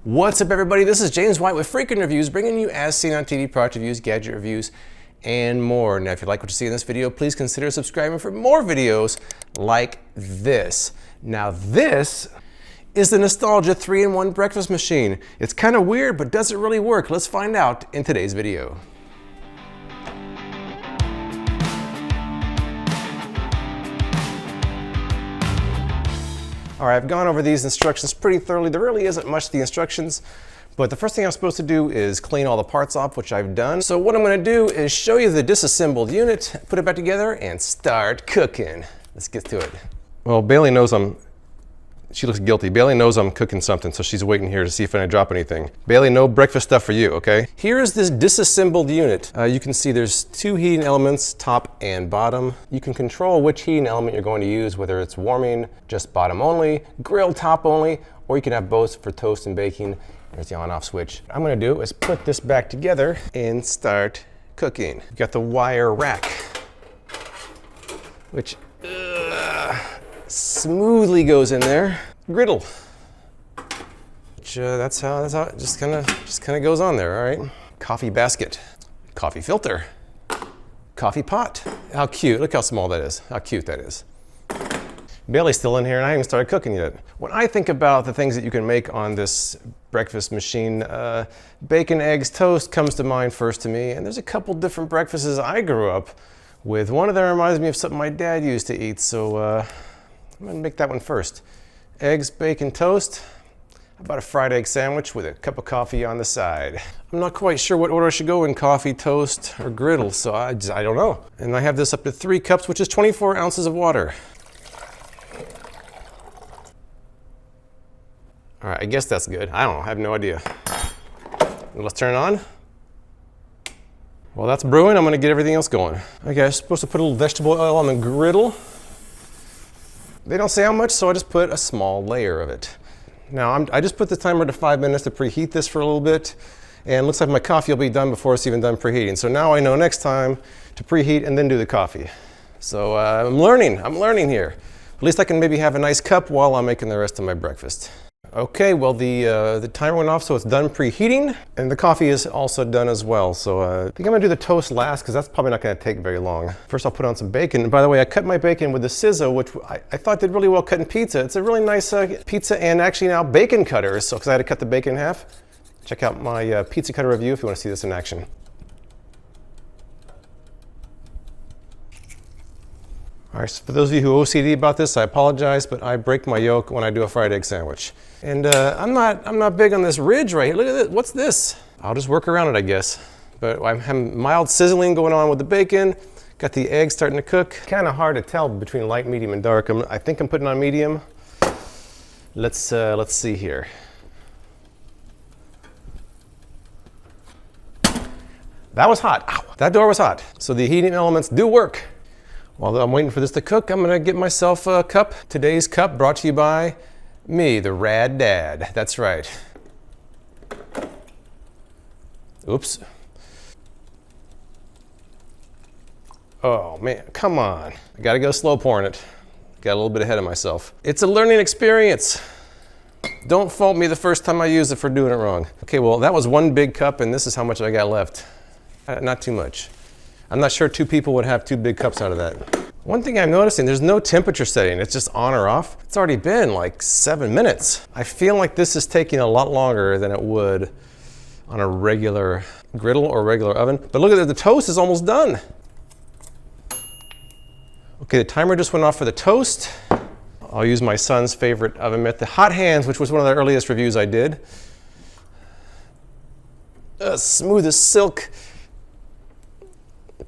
What's up, everybody? This is James White with Freakin' Reviews, bringing you as seen on TV product reviews, gadget reviews, and more. Now, if you like what you see in this video, please consider subscribing for more videos like this. Now, this is the Nostalgia 3-in-1 breakfast machine. It's kind of weird, but does it really work? Let's find out in today's video. All right, I've gone over these instructions pretty thoroughly. There really isn't much to the instructions, but the first thing I'm supposed to do is clean all the parts off, which I've done. So what I'm gonna do is show you the disassembled unit, put it back together, and start cooking. Let's get to it. Well, Bailey knows she looks guilty. Bailey knows I'm cooking something, so she's waiting here to see if I drop anything. Bailey, no breakfast stuff for you, okay? Here's this disassembled unit. You can see there's two heating elements, top and bottom. You can control which heating element you're going to use, whether it's warming, just bottom only, grill top only, or you can have both for toast and baking. There's the on-off switch. What I'm gonna do is put this back together and start cooking. We've got the wire rack, which smoothly goes in there. Griddle, which that's how it just kind of goes on there. All right. Coffee basket, coffee filter, coffee pot. How cute! Look how small that is. How cute that is. Bailey's still in here, and I haven't even started cooking yet. When I think about the things that you can make on this breakfast machine, bacon, eggs, toast comes to mind first to me. And there's a couple different breakfasts I grew up with. One of them reminds me of something my dad used to eat, so I'm gonna make that one first. Eggs, bacon, toast. How about a fried egg sandwich with a cup of coffee on the side? I'm not quite sure what order I should go in, coffee, toast, or griddle, so I don't know. And I have this up to 3 cups, which is 24 ounces of water. All right, I guess that's good. I don't know, I have no idea. Let's turn it on. While that's brewing, I'm gonna get everything else going. Okay, I'm supposed to put a little vegetable oil on the griddle. They don't say how much, so I just put a small layer of it. Now, I just put the timer to 5 minutes to preheat this for a little bit, and looks like my coffee will be done before it's even done preheating. So now I know next time to preheat and then do the coffee. So I'm learning here. At least I can maybe have a nice cup while I'm making the rest of my breakfast. Okay, well the timer went off, so it's done preheating, and the coffee is also done as well. So I think I'm gonna do the toast last, because that's probably not gonna take very long. First I'll put on some bacon. And by the way, I cut my bacon with the Sizzo, which I thought did really well cutting pizza. It's a really nice pizza and actually now bacon cutters, so because I had to cut the bacon in half. Check out my pizza cutter review if you want to see this in action. All right, so for those of you who OCD about this, I apologize, but I break my yolk when I do a fried egg sandwich. And I'm not big on this ridge right here. Look at this. What's this? I'll just work around it, I guess. But I'm having mild sizzling going on with the bacon. Got the eggs starting to cook. Kind of hard to tell between light, medium, and dark. I think I'm putting on medium. Let's see here. That was hot. Ow, that door was hot. So the heating elements do work. While I'm waiting for this to cook, I'm gonna get myself a cup. Today's cup brought to you by me, the Rad Dad. That's right. Oops. Oh man, come on. I gotta go slow pouring it. Got a little bit ahead of myself. It's a learning experience. Don't fault me the first time I use it for doing it wrong. Okay, well that was 1 big cup, and this is how much I got left. Not too much. I'm not sure 2 people would have 2 big cups out of that. One thing I'm noticing, there's no temperature setting. It's just on or off. It's already been like 7 minutes. I feel like this is taking a lot longer than it would on a regular griddle or regular oven. But look at that, the toast is almost done. Okay, the timer just went off for the toast. I'll use my son's favorite oven mitt, the Hot Hands, which was one of the earliest reviews I did. Smooth as silk.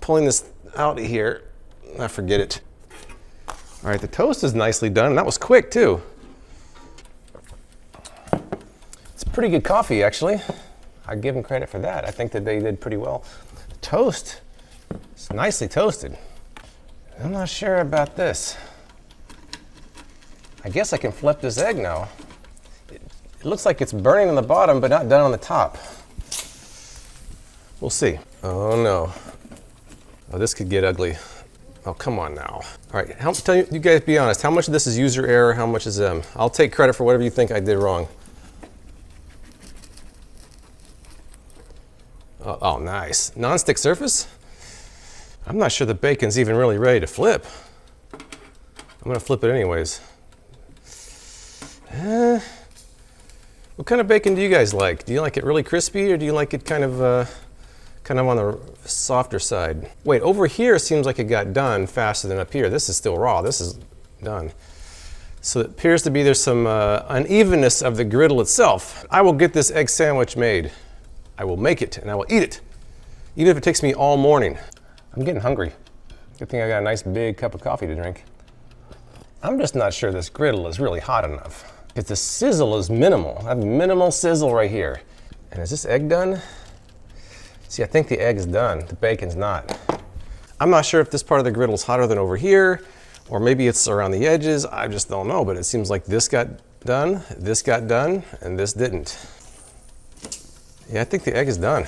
Pulling this out of here. I forget it. All right, the toast is nicely done, and that was quick too. It's pretty good coffee, actually. I give them credit for that. I think that they did pretty well. The toast is nicely toasted. I'm not sure about this. I guess I can flip this egg now. It looks like it's burning on the bottom, but not done on the top. We'll see. Oh no. Oh, this could get ugly. Oh, come on now. All right, you guys be honest. How much of this is user error? How much is I'll take credit for whatever you think I did wrong. Oh, nice. Non-stick surface? I'm not sure the bacon's even really ready to flip. I'm gonna flip it anyways. What kind of bacon do you guys like? Do you like it really crispy, or do you like it kind of on the softer side? Wait, over here seems like it got done faster than up here. This is still raw. This is done. So it appears to be there's some unevenness of the griddle itself. I will get this egg sandwich made. I will make it and I will eat it, even if it takes me all morning. I'm getting hungry. Good thing I got a nice big cup of coffee to drink. I'm just not sure this griddle is really hot enough. Because the sizzle is minimal. I have minimal sizzle right here. And is this egg done? See, I think the egg is done. The bacon's not. I'm not sure if this part of the griddle is hotter than over here, or maybe it's around the edges. I just don't know, but it seems like this got done, and this didn't. Yeah, I think the egg is done.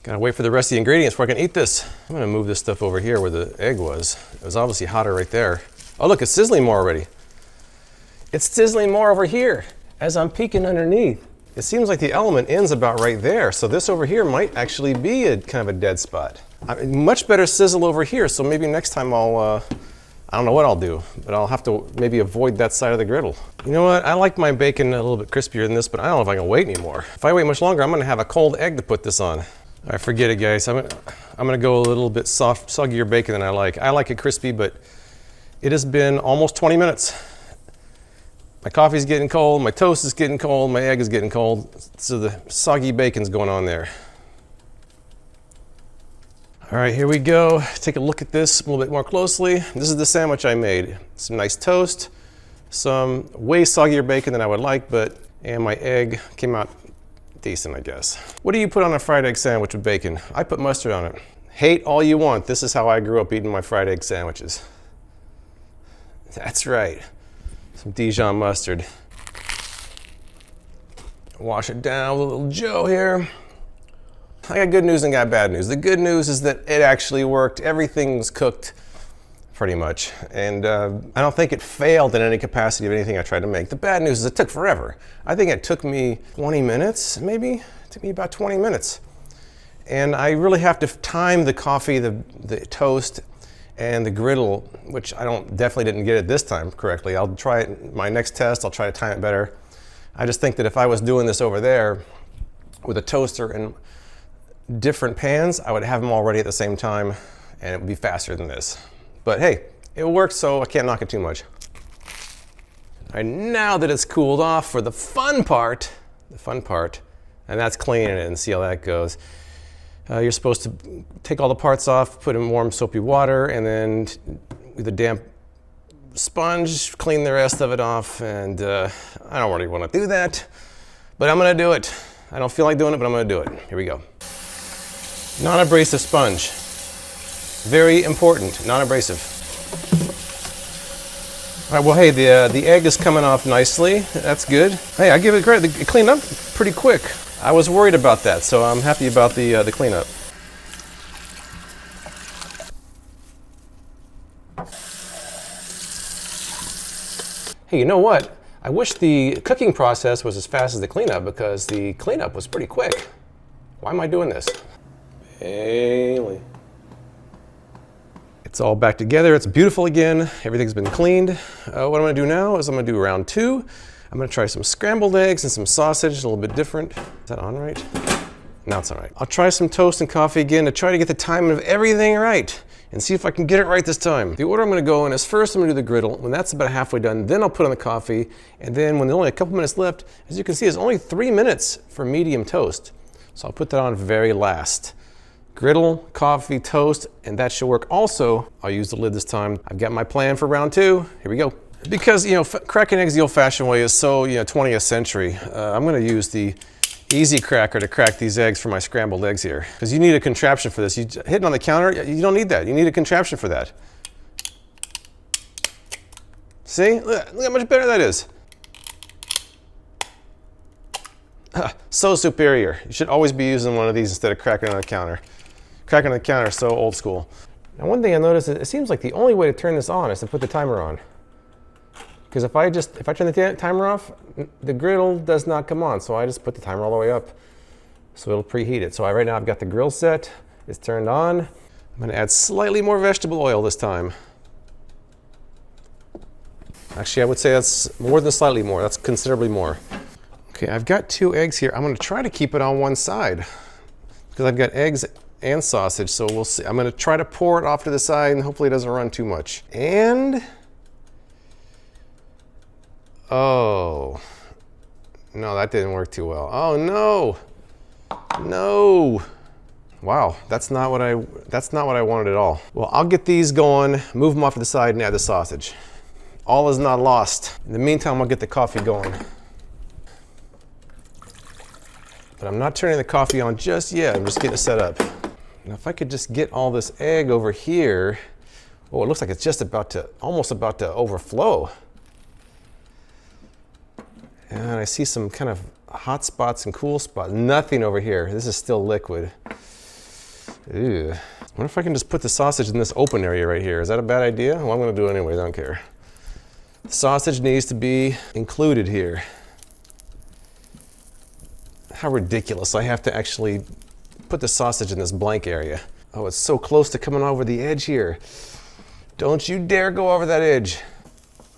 Gotta wait for the rest of the ingredients before I can eat this. I'm gonna move this stuff over here where the egg was. It was obviously hotter right there. Oh look, it's sizzling more already. It's sizzling more over here as I'm peeking underneath. It seems like the element ends about right there, so this over here might actually be a kind of a dead spot. Much better sizzle over here, so maybe next time I don't know what I'll do, but I'll have to maybe avoid that side of the griddle. You know what, I like my bacon a little bit crispier than this, but I don't know if I can wait anymore. If I wait much longer, I'm gonna have a cold egg to put this on. All right, forget it guys, I'm gonna go a little bit soggier bacon than I like. I like it crispy, but it has been almost 20 minutes. My coffee's getting cold, my toast is getting cold, my egg is getting cold, so the soggy bacon's going on there. All right, here we go. Take a look at this a little bit more closely. This is the sandwich I made. Some nice toast, some way soggier bacon than I would like, and my egg came out decent, I guess. What do you put on a fried egg sandwich with bacon? I put mustard on it. Hate all you want. This is how I grew up eating my fried egg sandwiches. That's right. Some Dijon mustard. Wash it down with a little Joe here. I got good news and got bad news. The good news is that it actually worked. Everything's cooked pretty much. And I don't think it failed in any capacity of anything I tried to make. The bad news is it took forever. I think it took me 20 minutes, maybe. It took me about 20 minutes. And I really have to time the coffee, the toast, and the griddle, which I definitely didn't get it this time correctly. I'll try it, my next test, I'll try to time it better. I just think that if I was doing this over there with a toaster and different pans, I would have them all ready at the same time and it would be faster than this. But hey, it worked, so I can't knock it too much. All right, now that it's cooled off for the fun part, and that's cleaning it and see how that goes. You're supposed to take all the parts off, put in warm soapy water, and then with a damp sponge, clean the rest of it off. And I don't really want to do that, but I'm gonna do it. I don't feel like doing it, but I'm gonna do it. Here we go. Non-abrasive sponge. Very important, non-abrasive. All right, well, hey, the egg is coming off nicely. That's good. Hey, I give it credit. It cleaned up pretty quick. I was worried about that, so I'm happy about the cleanup. Hey, you know what? I wish the cooking process was as fast as the cleanup, because the cleanup was pretty quick. Why am I doing this? Bailey. It's all back together. It's beautiful again. Everything's been cleaned. What I'm gonna do now is I'm gonna do round 2. I'm gonna try some scrambled eggs and some sausage, a little bit different. Is that on right? Now it's all right. I'll try some toast and coffee again to try to get the timing of everything right and see if I can get it right this time. The order I'm gonna go in is first I'm gonna do the griddle. When that's about halfway done, then I'll put on the coffee. And then when there's only a couple minutes left, as you can see, it's only 3 minutes for medium toast. So I'll put that on very last. Griddle, coffee, toast, and that should work. Also, I'll use the lid this time. I've got my plan for round 2. Here we go. Because, cracking eggs the old-fashioned way is so, 20th century, I'm gonna use the easy cracker to crack these eggs for my scrambled eggs here. Because you need a contraption for this. You hit it on the counter, you don't need that. You need a contraption for that. See? Look how much better that is. So superior. You should always be using one of these instead of cracking on the counter. Cracking on the counter is so old school. Now, one thing I noticed is it seems like the only way to turn this on is to put the timer on. Because if I turn the timer off, the griddle does not come on. So I just put the timer all the way up so it'll preheat it. So right now I've got the grill set, it's turned on. I'm gonna add slightly more vegetable oil this time. Actually, I would say that's more than slightly more, that's considerably more. Okay, I've got 2 eggs here. I'm gonna try to keep it on one side because I've got eggs and sausage, so we'll see. I'm gonna try to pour it off to the side and hopefully it doesn't run too much. And, oh, no, that didn't work too well. Oh no, no. Wow, that's not what I wanted at all. Well, I'll get these going, move them off to the side and add the sausage. All is not lost. In the meantime, I'll get the coffee going. But I'm not turning the coffee on just yet, I'm just getting it set up. Now if I could just get all this egg over here, oh, it looks like it's just almost about to overflow. And I see some kind of hot spots and cool spots. Nothing over here, this is still liquid. Ew. I wonder if I can just put the sausage in this open area right here. Is that a bad idea? Well, I'm gonna do it anyway, I don't care. The sausage needs to be included here. How ridiculous, I have to actually put the sausage in this blank area. Oh, it's so close to coming over the edge here. Don't you dare go over that edge.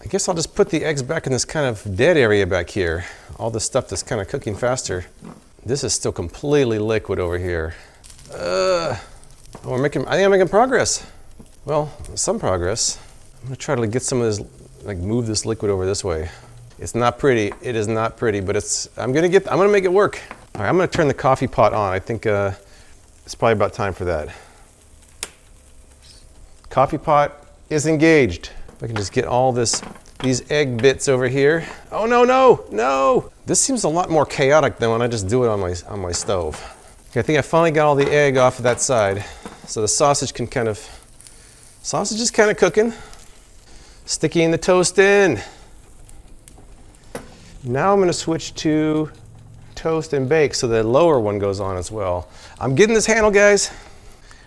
I guess I'll just put the eggs back in this kind of dead area back here. All the stuff that's kind of cooking faster. This is still completely liquid over here. Oh, I think I'm making progress. Well, some progress. I'm gonna try to get some of this, like move this liquid over this way. It's not pretty, it is not pretty, but I'm gonna make it work. All right, I'm gonna turn the coffee pot on. I think it's probably about time for that. Coffee pot is engaged. If I can just get all these egg bits over here. Oh no, no, no! This seems a lot more chaotic than when I just do it on my stove. Okay, I think I finally got all the egg off of that side. So the sausage is kind of cooking. Sticking the toast in. Now I'm going to switch to toast and bake so the lower one goes on as well. I'm getting this handle, guys.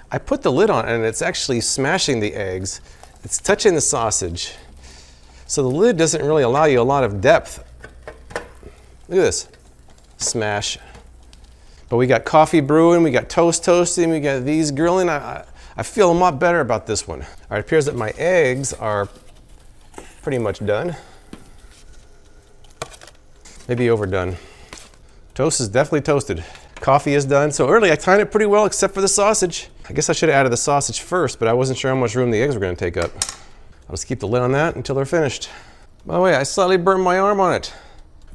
I put the lid on and it's actually smashing the eggs. It's touching the sausage. So the lid doesn't really allow you a lot of depth. Look at this. Smash. But we got coffee brewing, we got toast toasting, we got these grilling. I feel a lot better about this one. All right, it appears that my eggs are pretty much done. Maybe overdone. Toast is definitely toasted. Coffee is done. So early I timed it pretty well except for the sausage. I guess I should have added the sausage first, but I wasn't sure how much room the eggs were going to take up. I'll just keep the lid on that until they're finished. By the way, I slightly burned my arm on it.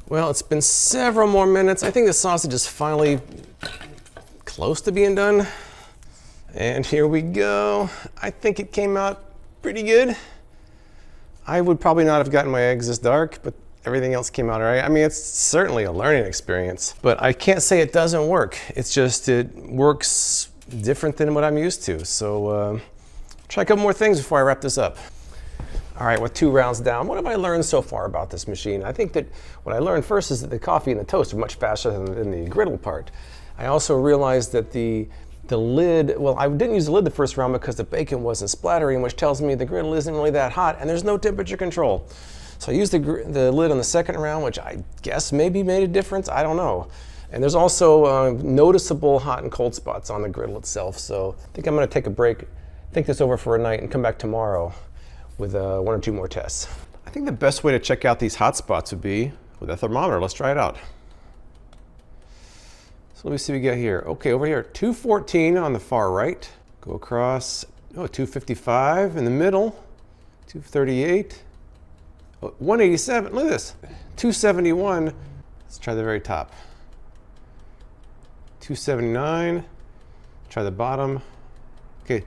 Well, it's been several more minutes. I think the sausage is finally close to being done. And here we go. I think it came out pretty good. I would probably not have gotten my eggs this dark, but everything else came out all right. I mean, it's certainly a learning experience, but I can't say it doesn't work. It's just, it works different than what I'm used to. So try a couple more things before I wrap this up. All right, with 2 rounds down, what have I learned so far about this machine? I think that what I learned first is that the coffee and the toast are much faster than the griddle part. I also realized that the lid, well, I didn't use the lid the first round because the bacon wasn't splattering, which tells me the griddle isn't really that hot and there's no temperature control. So I used the lid on the second round, which I guess maybe made a difference, I don't know. And there's also noticeable hot and cold spots on the griddle itself. So I think I'm gonna take a break, think this over for a night and come back tomorrow with 1 or 2 more tests. I think the best way to check out these hot spots would be with a thermometer. Let's try it out. So let me see what we got here. Okay, over here, 214 on the far right. Go across, 255 in the middle, 238, 187, look at this, 271. Let's try the very top. 279, try the bottom. Okay,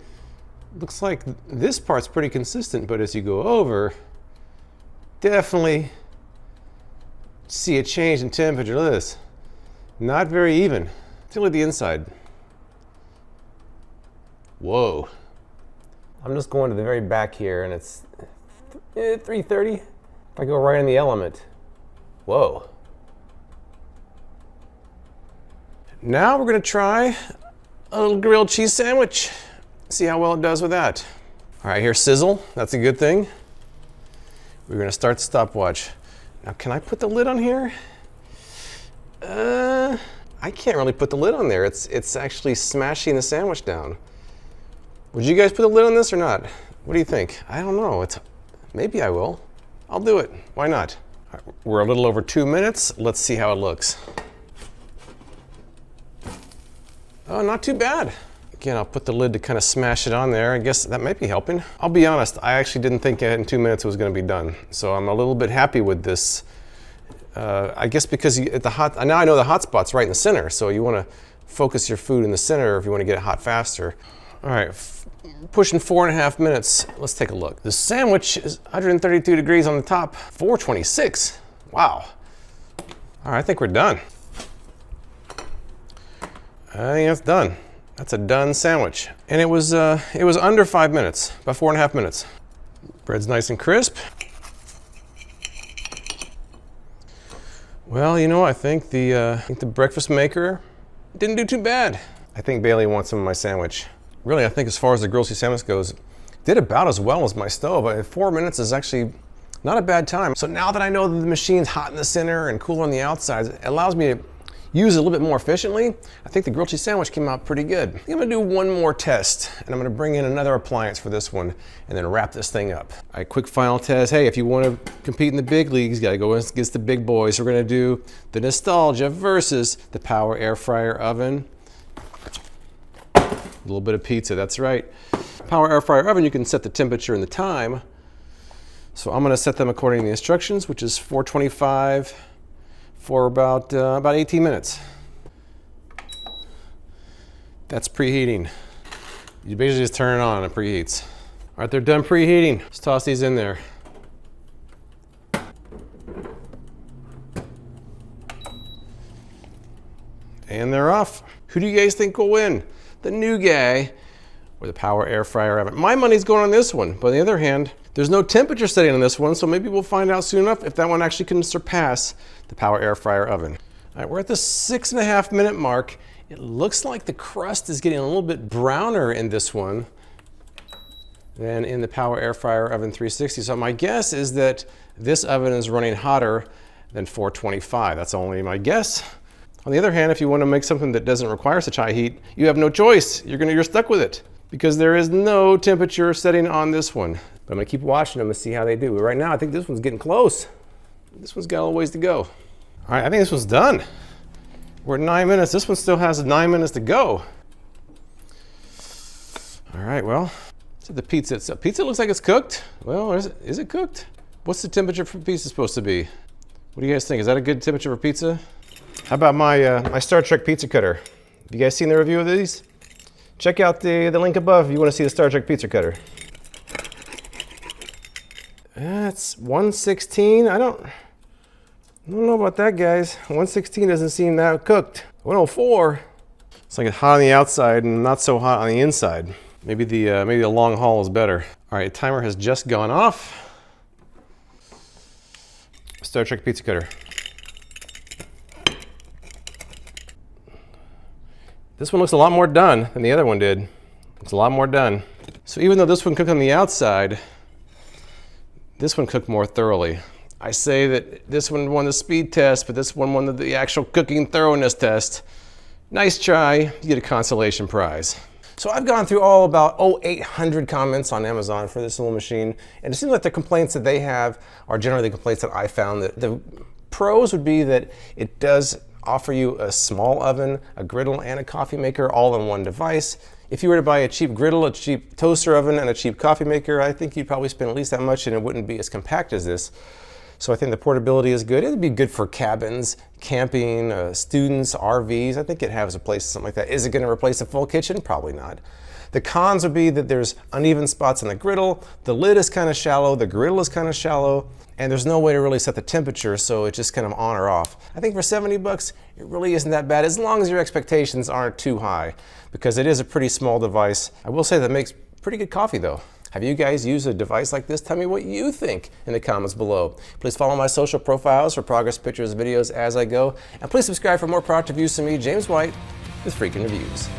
looks like this part's pretty consistent, but as you go over, definitely see a change in temperature. Look at this. Not very even. It's only the inside. Whoa. I'm just going to the very back here and it's 330. If I go right in the element. Whoa. Now we're going to try a little grilled cheese sandwich. See how well it does with that. All right, here's sizzle. That's a good thing. We're gonna start the stopwatch. Now, can I put the lid on here? I can't really put the lid on there. It's actually smashing the sandwich down. Would you guys put the lid on this or not? What do you think? I don't know. Maybe I will. I'll do it. Why not? All right, we're a little over 2 minutes. Let's see how it looks. Oh, not too bad. Again, I'll put the lid to kind of smash it on there. I guess that might be helping. I'll be honest, I actually didn't think in 2 minutes it was going to be done. So I'm a little bit happy with this. I guess because now I know the hot spot's right in the center. So you want to focus your food in the center if you want to get it hot faster. All right, pushing 4.5 minutes. Let's take a look. The sandwich is 132 degrees on the top, 426. Wow. All right, I think we're done. I think that's done. That's a done sandwich. And it was under 5 minutes, about 4.5 minutes. Bread's nice and crisp. Well, you know, I think the breakfast maker didn't do too bad. I think Bailey wants some of my sandwich. Really, I think as far as the grilled cheese sandwich goes, did about as well as my stove. 4 minutes is actually not a bad time. So now that I know that the machine's hot in the center and cool on the outside, it allows me to use it a little bit more efficiently. I think the grilled cheese sandwich came out pretty good. I think I'm gonna do one more test, and I'm gonna bring in another appliance for this one, and then wrap this thing up. All right, quick final test. Hey, if you wanna compete in the big leagues, you gotta go against the big boys. We're gonna do the Nostalgia versus the Power Air Fryer Oven. A little bit of pizza, that's right. Power Air Fryer Oven, you can set the temperature and the time. So I'm gonna set them according to the instructions, which is 425 for about 18 minutes. That's preheating. You basically just turn it on and it preheats. All right, they're done preheating. Let's toss these in there. And they're off. Who do you guys think will win? The new guy or the Power Air Fryer Oven? My money's going on this one, but on the other hand, there's no temperature setting on this one, so maybe we'll find out soon enough if that one actually can surpass the Power Air Fryer Oven. All right, we're at the 6.5 minute mark. It looks like the crust is getting a little bit browner in this one than in the Power Air Fryer Oven 360. So my guess is that this oven is running hotter than 425. That's only my guess. On the other hand, if you want to make something that doesn't require such high heat, you have no choice. You're stuck with it because there is no temperature setting on this one. But I'm gonna keep watching them and see how they do. But right now, I think this one's getting close. This one's got a little ways to go. All right, I think this one's done. We're at 9 minutes. This one still has 9 minutes to go. All right, well, so the pizza itself. Pizza looks like it's cooked. Well, is it cooked? What's the temperature for pizza supposed to be? What do you guys think? Is that a good temperature for pizza? How about my Star Trek pizza cutter? Have you guys seen the review of these? Check out the link above if you want to see the Star Trek pizza cutter. That's 116. I don't know about that, guys. 116 doesn't seem that cooked. 104. It's like it's hot on the outside and not so hot on the inside. Maybe the long haul is better. All right, timer has just gone off. Star Trek pizza cutter. This one looks a lot more done than the other one did. It's a lot more done. So even though this one cooked on the outside, this one cooked more thoroughly. I say that this one won the speed test, but this one won the actual cooking thoroughness test. Nice try, you get a consolation prize. So I've gone through all about 800 comments on Amazon for this little machine, and it seems like the complaints that they have are generally the complaints that I found. That the pros would be that it does offer you a small oven, a griddle, and a coffee maker all in one device. If you were to buy a cheap griddle, a cheap toaster oven, and a cheap coffee maker, I think you'd probably spend at least that much and it wouldn't be as compact as this. So I think the portability is good. It'd be good for cabins, camping, students, RVs. I think it has a place, something like that. Is it gonna replace a full kitchen? Probably not. The cons would be that there's uneven spots on the griddle, the lid is kind of shallow, the griddle is kind of shallow, and there's no way to really set the temperature, so it's just kind of on or off. I think for 70 bucks, it really isn't that bad, as long as your expectations aren't too high, because it is a pretty small device. I will say that it makes pretty good coffee though. Have you guys used a device like this? Tell me what you think in the comments below. Please follow my social profiles for progress pictures, videos as I go, and please subscribe for more product reviews from me, James White, with Freakin' Reviews.